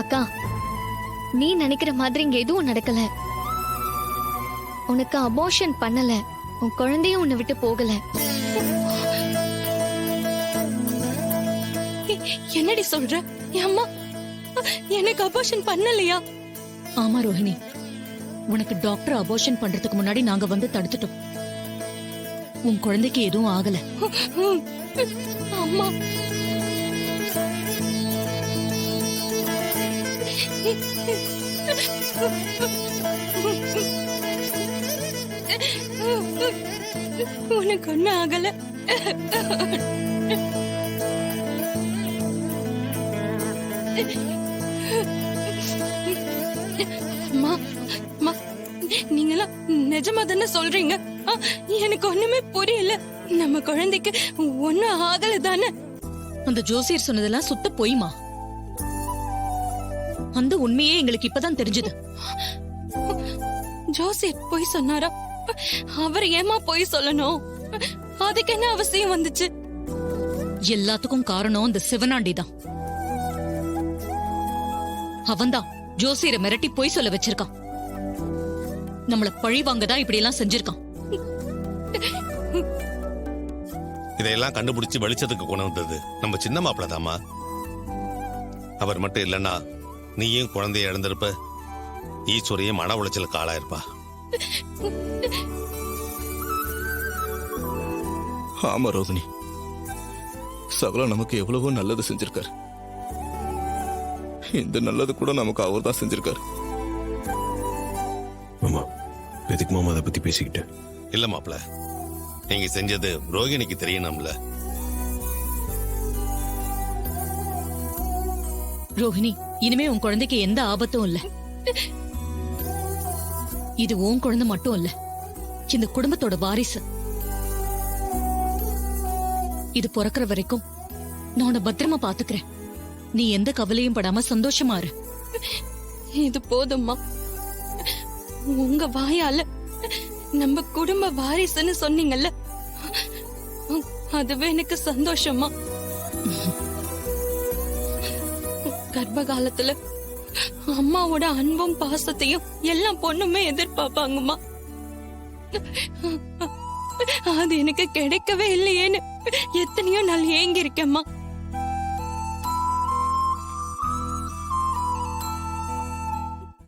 அக்கா, நீ நினைக்கிற மாதிரி இங்க எதுவும் நடக்கல. உனக்கு அபார்ஷன் பண்ணல, உன் குழந்தையும் உன்னை விட்டு போகல. என்னடி சொல்ற? அம்மா எனக்கு அபார்ஷன் பண்ணலையா? ஆமா ரோஹிணி, உனக்கு டாக்டர் அபார்ஷன் பண்றதுக்கு முன்னாடி நாங்க வந்து தடுத்துட்டோம். உன் குழந்தைக்கு எதுவும் ஆகல. அம்மா உனக்கு ஒண்ணு ஆகல. அம்மா அம்மா, நீங்களாம் நிஜமா தானே சொல்றீங்க? எனக்கு ஒண்ணுமே புரியல. நம்ம குழந்தைக்கு ஒண்ணும் ஆகல தானே? அந்த ஜோசியர் சொன்னதெல்லாம் சுத்த பொய்மா. அந்த உண்மையே எங்களுக்கு இப்பதான் தெரிஞ்சது. ஜோசியர் பொய் சொன்னாரா? அவர் ஏமா பொய் சொல்லணும்? அதுக்கு என்ன அவசியம் வந்துச்சு? எல்லாத்துக்கும் காரணம் அந்த சிவனாண்டி தான். அவன்தான் ஜோசியரை மிரட்டி பொய் சொல்ல வச்சிருக்கான். நம்மள பழி வாங்கதான் இப்படி எல்லாம் செஞ்சிருக்கான். இதையெல்லாம் கண்டுபிடிச்சு வெளிச்சத்துக்கு கொண்டு வந்தது நம்ம சின்ன மாப்பிளதாமா. அவர் மட்டும் இல்லைன்னா நீயும் குழந்தைய இழந்திருப்ப, ஈஸ்வரியும் மன உளைச்சலுக்கு ஆளாயிருப்பா. ஆமா ரோகிணி, சகல நமக்கு எவ்வளவோ நல்லது செஞ்சிருக்காரு. இந்த நல்லது கூட நமக்கு அவர் தான் செஞ்சிருக்காரு. மாமா, எதுக்கு மாமா அதை பத்தி பேசிக்கிட்டு? இல்ல மாப்பிள, நீங்க செஞ்சது ரோகிணிக்கு தெரியணும்ல. ரோஹிணி, இனிமே உன் குழந்தைக்கு எந்த ஆபத்தும் இல்ல. இது உன் குழந்தை மட்டும் இல்ல, இந்த குடும்பத்தோட வாரிசு. இது பிறக்கிற வரைக்கும் நான் உன்னை பத்திரமா பாத்துக்கிறேன். நீ எந்த கவலையும் படாம சந்தோஷமா இரு. இது போதும்மா. உங்க வாயால நம்ம குடும்ப வாரிசுன்னு சொன்னீங்கல்ல, அதுவே எனக்கு சந்தோஷமா. கர்ப்ப காலத்துல அம்மாவோட அன்பும் பாசத்தையும் எல்லாம் பொண்ணுமே எதிர்பார்ப்பாங்கம்மா. அது எனக்கு கிடைக்கவே இல்லையேன்னு எத்தனையோ நாள் ஏங்கி இருக்கேம்மா.